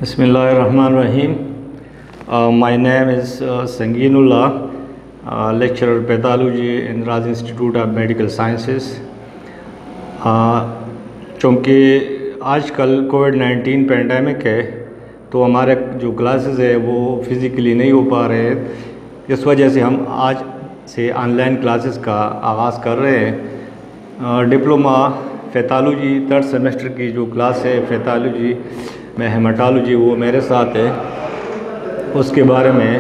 Bismillahirrahmanirrahim. My name is Sanginullah, lecturer pathology in Razi Institute of Medical Sciences. चूँकि आजकल कोविड-19 pandemic है तो हमारे जो क्लासेस है वो फिज़िकली नहीं हो पा रहे हैं। इस वजह से हम आज से ऑनलाइन क्लासेस का आगाज़ कर रहे हैं। डिप्लोमा पैथोलॉजी थर्ड सेमेस्टर की जो क्लास है पैथोलॉजी में हेमाटोलॉजी वो मेरे साथ है, उसके बारे में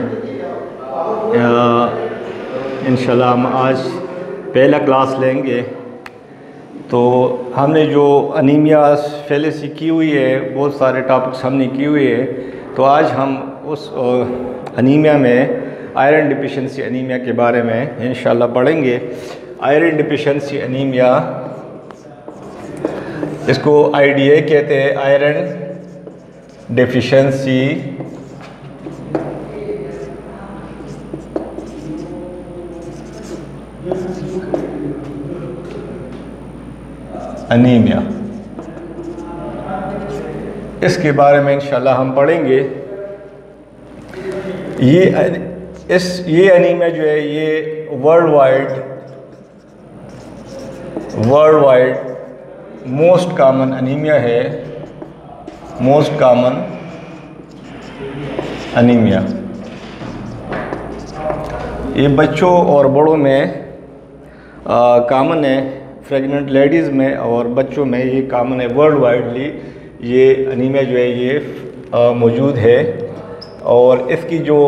इंशाल्लाह हम आज पहला क्लास लेंगे। तो हमने जो अनीमिया पहले से की हुई है, बहुत सारे टॉपिक्स हमने की हुई है, तो आज हम उस अनीमिया में आयरन डिफिशिएंसी अनीमिया के बारे में इंशाल्लाह पढ़ेंगे। आयरन डिफिशिएंसी अनीमिया, इसको IDA कहते हैं, आयरन डेफिशिएंसी अनीमिया, इसके बारे में इंशाल्लाह हम पढ़ेंगे। ये अनीमिया जो है ये world wide most common anaemia है, मोस्ट कॉमन अनीमिया। ये बच्चों और बड़ों में कॉमन है, प्रेग्नेंट लेडीज़ में और बच्चों में ये कॉमन है। वर्ल्ड वाइडली ये अनीमिया जो है ये मौजूद है। और इसकी जो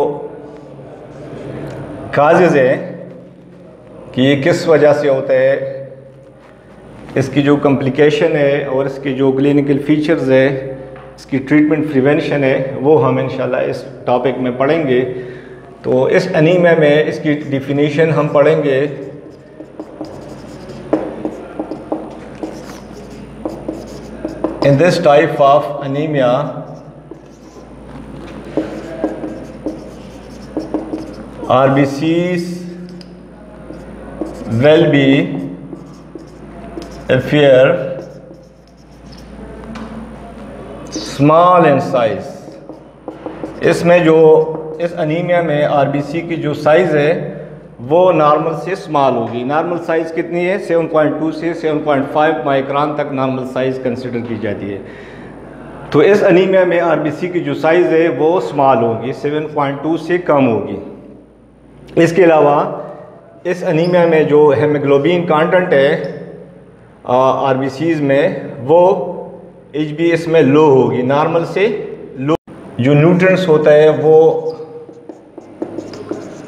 काजेज़ है कि ये किस वजह से होता है, इसकी जो कॉम्प्लिकेशन है और इसके जो क्लिनिकल फीचर्स है, इसकी ट्रीटमेंट प्रिवेंशन है, वो हम इंशाल्लाह इस टॉपिक में पढ़ेंगे। तो इस अनीमिया में इसकी डिफिनीशन हम पढ़ेंगे। In this type of anemia, RBCs will be appear small in size। इसमें जो इस अनीमिया में RBC की जो साइज़ है वो नॉर्मल से स्मॉल होगी। नॉर्मल साइज़ कितनी है? 7.2 से 7.5 माइक्रोन तक नॉर्मल साइज़ कंसिडर की जाती है। तो इस अनीमिया में RBC की जो साइज़ है वो स्मॉल होगी, 7.2 से कम होगी। इसके अलावा इस अनीमिया में जो हेमोग्लोबिन कंटेंट है RBCs में वो HB इसमें लो होगी, नॉर्मल से लो। जो न्यूट्रिएंट्स होता है वो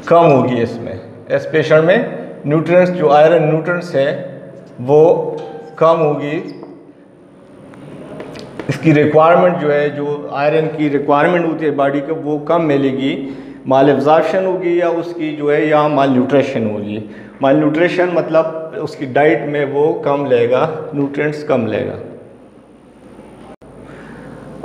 कम होगी इसमें। इस पेशेंट में न्यूट्रिएंट्स जो आयरन न्यूट्रिएंट्स है वो कम होगी। इसकी रिक्वायरमेंट जो है, जो आयरन की रिक्वायरमेंट होती है बॉडी को, वो कम मिलेगी। माल एब्जॉर्प्शन होगी या उसकी जो है या माल न्यूट्रिशन होगी। माल न्यूट्रिशन मतलब उसकी डाइट में वो कम लेगा, न्यूट्रिएंट्स कम लेगा।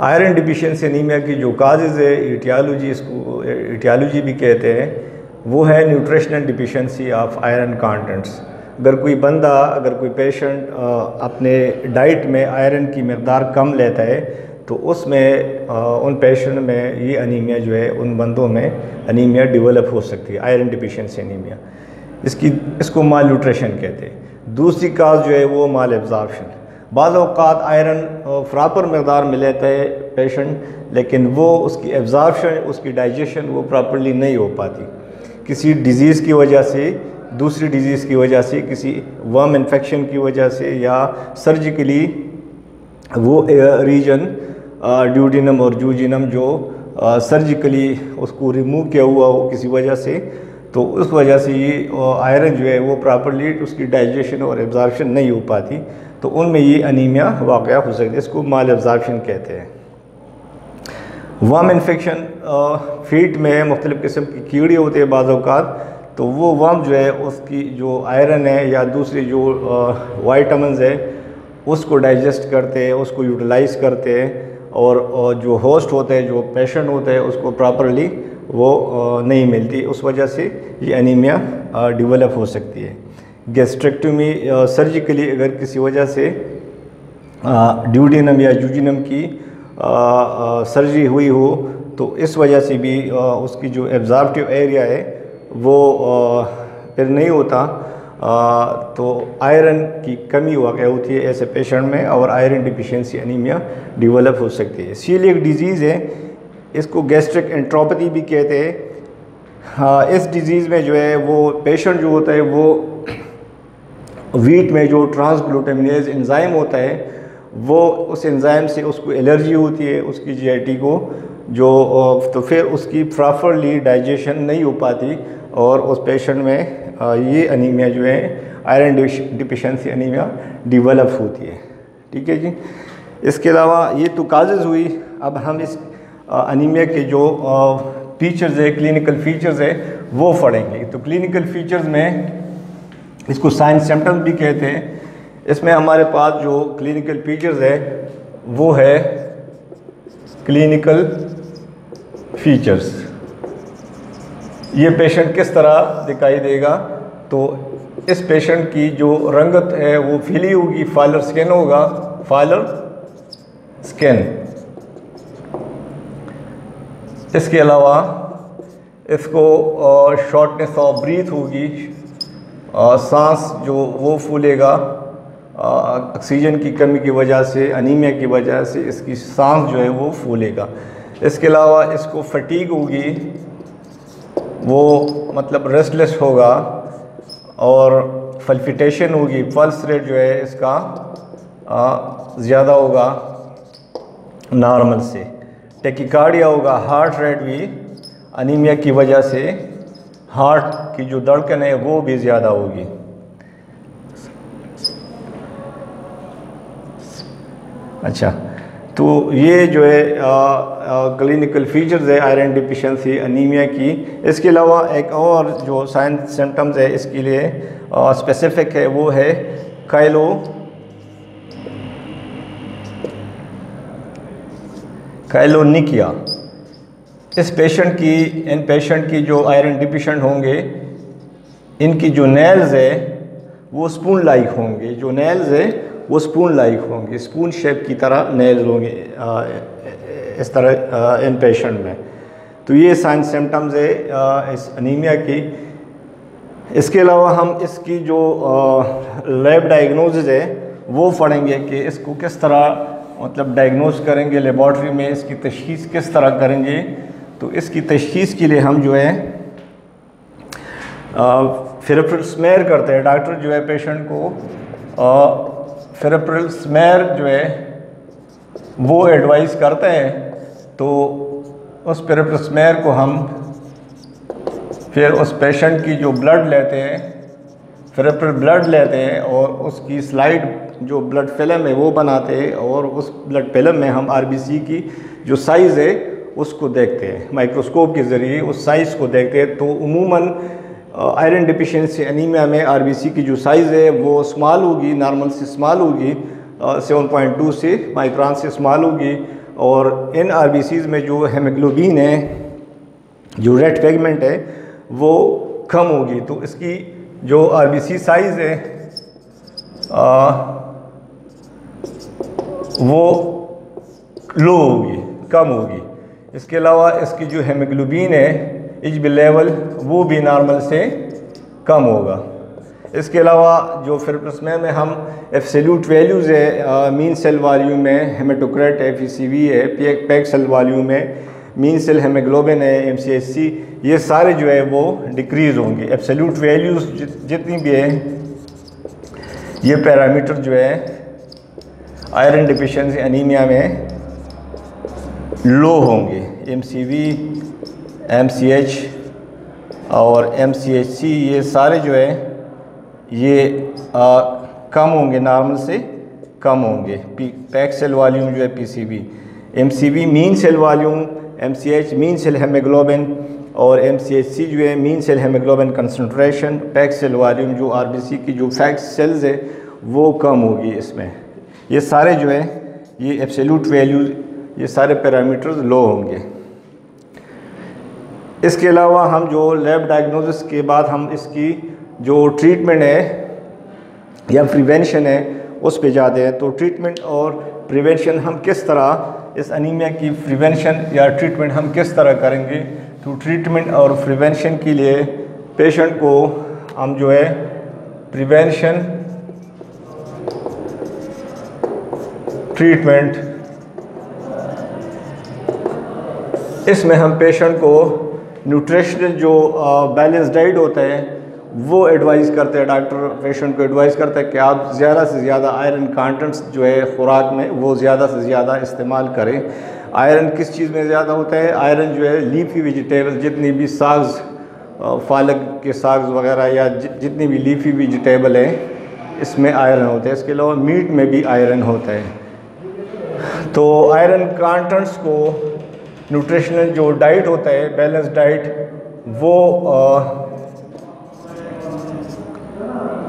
आयरन डिफिशिएंसी अनीमिया की जो काजेज़ है, इटियोलॉजी, इसको इटियोलॉजी भी कहते हैं, वो है nutritional deficiency of iron contents. अगर कोई पेशेंट अपने डाइट में आयरन की मकदार कम लेता है तो उसमें उन पेशेंट में ये अनीमिया जो है, उन बंदों में अनीमिया डेवलप हो सकती है, आयरन डिफिशिएंसी अनीमिया। इसको माल न्यूट्रिशन कहते हैं। दूसरी काज जो है वो माल एब्जॉर्प्शन। बाज़ औक़ात आयरन प्रॉपर मकदार में लेता है पेशेंट, लेकिन वो उसकी एब्जॉर्प्शन, उसकी डाइजेशन वो प्रॉपरली नहीं हो पाती, किसी डिज़ीज़ की वजह से, दूसरी डिज़ीज़ की वजह से, किसी वर्म इन्फेक्शन की वजह से, या सर्जिकली वो रीजन ड्यूडिनम और जूजिनम जो सर्जिकली उसको रिमूव किया हुआ हो किसी वजह से, तो उस वजह से ये आयरन जो है वो प्रॉपरली उसकी डाइजेशन और एब्जॉर्प्शन नहीं हो पाती, तो उनमें ये अनीमिया वाक़या हो सकती है। इसको माल एब्जॉर्प्शन कहते हैं। वर्म इन्फेक्शन, फीट में मुख्तलिफ़ किस्म की कीड़े होते हैं बाज़ औक़ात, तो वो वर्म जो है उसकी जो आयरन है या दूसरी जो वाइटामिन्स है उसको डाइजेस्ट करते हैं, उसको यूटिलाइज़ करते हैं, और जो होस्ट होते हैं, जो पेशेंट होते हैं, उसको प्रॉपरली वो नहीं मिलती। उस वजह से ये अनीमिया डेवलप हो सकती है। गैस्ट्रेक्टोमी सर्जिकली अगर किसी वजह से ड्यूडेनम या जूजिनम की सर्जरी हुई हो तो इस वजह से भी उसकी जो एब्जॉर्प्टिव एरिया है वो फिर नहीं होता, तो आयरन की कमी वाक़ होती है ऐसे पेशेंट में और आयरन डिफिशिएंसी एनीमिया डेवलप हो सकती है। सीलिएक डिजीज़ है, इसको गैस्ट्रिक एंट्रोपैथी भी कहते हैं। हाँ, इस डिज़ीज़ में जो है वो पेशेंट जो होता है वो वीट में जो ट्रांसग्लूटामिनेज एंजाइम होता है वो उस एंजाइम से उसको एलर्जी होती है उसकी जीआईटी को, जो तो फिर उसकी प्रॉपरली डाइजेशन नहीं हो पाती और उस पेशेंट में ये अनीमिया जो है आयरन डिफिशिएंसी अनीमिया डेवलप होती है। ठीक है जी। इसके अलावा ये तो काजेज़ हुई। अब हम इस अनीमिया के जो फीचर्स है, क्लिनिकल फीचर्स है वो पढ़ेंगे। तो क्लिनिकल फीचर्स में इसको साइन सिम्टम्स भी कहते हैं। इसमें हमारे पास जो क्लिनिकल फीचर्स है वो है क्लिनिकल फीचर्स। ये पेशेंट किस तरह दिखाई देगा, तो इस पेशेंट की जो रंगत है वो फीली होगी, फाइलर स्किन होगा, फाइलर स्किन। इसके अलावा इसको शॉर्टनेस ऑफ ब्रीथ होगी, सांस जो वो फूलेगा ऑक्सीजन की कमी की वजह से, अनीमिया की वजह से इसकी सांस जो है वो फूलेगा। इसके अलावा इसको फटीग होगी, वो मतलब रेस्टलेस होगा और पल्पिटेशन होगी, पल्स रेट जो है इसका ज़्यादा होगा नॉर्मल से। टेकिकार्डिया होगा, हार्ट रेट भी अनीमिया की वजह से हार्ट की जो धड़कन है वो भी ज़्यादा होगी। अच्छा, तो ये जो है क्लिनिकल फीचर्स है आयरन डिफिशिएंसी अनीमिया की। इसके अलावा एक और जो साइन सिम्टम्स है इसके लिए स्पेसिफिक है वो है काइलोनिकिया। इन पेशेंट की जो आयरन डिफिशिएंट होंगे इनकी जो नेल्स है वो स्पून लाइक होंगे, जो नेल्स है वो स्पून लाइक होंगे, स्पून शेप की तरह नेल्स होंगे इस तरह इन पेशेंट में। तो ये साइन सिम्टम्स है इस अनीमिया की। इसके अलावा हम इसकी जो लैब डायग्नोसिस है वो पढ़ेंगे कि इसको किस तरह मतलब डायग्नोज करेंगे लेबॉर्ट्री में, इसकी तशखीस किस तरह करेंगे। तो इसकी तशखीस के लिए हम जो है फेरेब्रल स्मेयर करते हैं। डॉक्टर जो है पेशेंट को फेरेब्रल स्मेयर जो है वो एडवाइस करते हैं। तो उस फेरेब्रल स्मेयर को हम फिर उस पेशेंट की जो ब्लड लेते हैं, फेरेब्रल ब्लड लेते हैं और उसकी स्लाइड जो ब्लड फिल्म है वो बनाते हैं और उस ब्लड फिल्म में हम आरबीसी की जो साइज़ है उसको देखते हैं, माइक्रोस्कोप के ज़रिए उस साइज़ को देखते हैं। तो उमूमन आयरन डिफिशिएंसी एनीमिया में आरबीसी की जो साइज़ है वो स्मॉल होगी, नॉर्मल से स्मॉल होगी, 7.2 से माइक्रोन से स्मॉल होगी। और इन आरबीसीज़ में जो हेमोग्लोबिन है, जो रेड पिगमेंट है वो कम होगी। तो इसकी जो आरबीसी साइज़ है वो लो होगी, कम होगी। इसके अलावा इसकी जो हेमोग्लोबिन है एचबी लेवल वो भी नॉर्मल से कम होगा। इसके अलावा जो फेरेब्रल में हम एब्सोल्यूट वैल्यूज़ है, मीन सेल वॉल्यूम है, हेमाटोक्रेट है, पीसीवी है, पैक सेल वॉल्यूम है, मीन सेल हेमोग्लोबिन है, एमसीएचसी, ये सारे जो है वो डिक्रीज़ होंगे। एब्सोल्यूट वैल्यूज़ जितनी भी है ये पैरामीटर जो है आयरन डिफिशिएंसी एनीमिया में लो होंगे। एमसीवी, एमसीएच और एमसीएचसी ये सारे जो है ये कम होंगे, नॉर्मल से कम होंगे। पैक सेल वॉल्यूम जो है PCV, MCV mean cell volume, MCH mean cell haemoglobin और एमसीएचसी जो है mean cell haemoglobin concentration, pack cell volume जो आरबीसी की जो फैक्ट सेल्स है वो कम होगी इसमें। ये सारे जो है ये एब्सोल्यूट वैल्यूज, ये सारे पैरामीटर्स लो होंगे। इसके अलावा हम जो लैब डायग्नोसिस के बाद हम इसकी जो ट्रीटमेंट है या प्रिवेंशन है उस पे जाते हैं। तो ट्रीटमेंट और प्रिवेंशन हम किस तरह, इस अनीमिया की प्रिवेंशन या ट्रीटमेंट हम किस तरह करेंगे। तो ट्रीटमेंट और प्रिवेंशन के लिए पेशेंट को हम जो है प्रिवेंशन ट्रीटमेंट, इसमें हम पेशेंट को न्यूट्रिशनल जो बैलेंस डाइट होता है वो एडवाइस करते हैं। डॉक्टर पेशेंट को एडवाइस करता है कि आप ज़्यादा से ज़्यादा आयरन कंटेंट्स जो है खुराक में वो ज़्यादा से ज़्यादा इस्तेमाल करें। आयरन किस चीज़ में ज़्यादा होता है? आयरन जो है लीफी वेजिटेबल, जितनी भी साग्स, पालक के साग्स वगैरह या जितनी भी लीफी वेजिटेबल हैं इसमें आयरन होता है। इसके अलावा मीट में भी आयरन होता है। तो आयरन कंटेंट्स को न्यूट्रिशनल जो डाइट होता है, बैलेंस डाइट, वो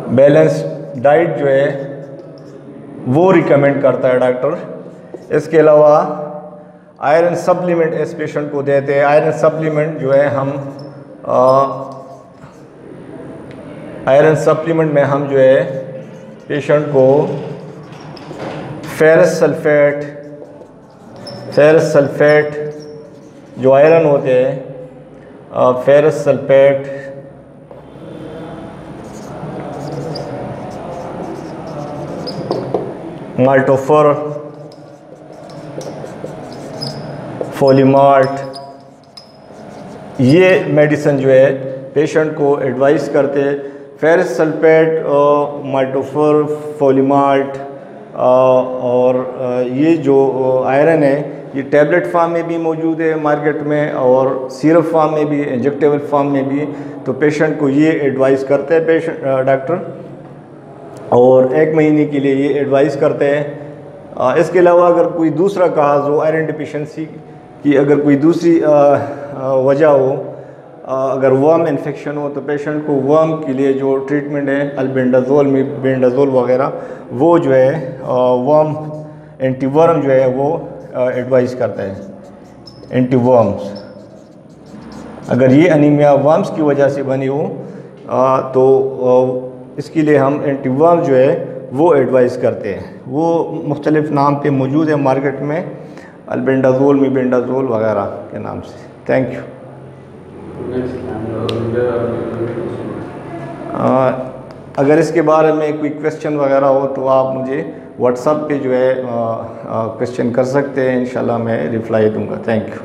बैलेंस डाइट जो है वो रिकमेंड करता है डॉक्टर। इसके अलावा आयरन सप्लीमेंट इस पेशेंट को देते हैं। आयरन सप्लीमेंट जो है हम आयरन सप्लीमेंट में हम जो है पेशेंट को फेरस सल्फेट जो आयरन होते हैं, फेरस सल्फेट, माल्टोफर, फोलीमार्ट, ये मेडिसिन जो है पेशेंट को एडवाइस करते हैं। फेरस सल्फेट, माल्टोफर, फोलीमार्ट और ये जो आयरन है ये टैबलेट फॉर्म में भी मौजूद है मार्केट में और सिरप फॉर्म में भी, इंजेक्टेबल फॉर्म में भी। तो पेशेंट को ये एडवाइस करते हैं पेशेंट डॉक्टर, और 1 महीने के लिए ये एडवाइस करते हैं। इसके अलावा अगर कोई दूसरा काज हो, आयरन डिफिशिएंसी की अगर कोई दूसरी वजह हो, अगर वर्म इन्फेक्शन हो, तो पेशेंट को वर्म के लिए जो ट्रीटमेंट है अल्बेंडाजोल, बेंडाजोल वगैरह, वो जो है वर्म एंटीवर्म जो है वो एडवाइस करता है, एंटीवर्म्स। अगर ये अनीमिया वर्म्स की वजह से बनी हो तो इसके लिए हम एंटीवर्म जो है वो एडवाइस करते हैं। वो मुख्तलिफ़ नाम पे मौजूद है मार्केट में, अल्बेंडाजोल, बेंडाजोल वगैरह के नाम से। Thank you. अगर इसके बारे में कोई क्वेश्चन वगैरह हो तो आप मुझे व्हाट्सएप पे जो है क्वेश्चन कर सकते हैं, इंशाल्लाह मैं रिप्लाई दूंगा। Thank you.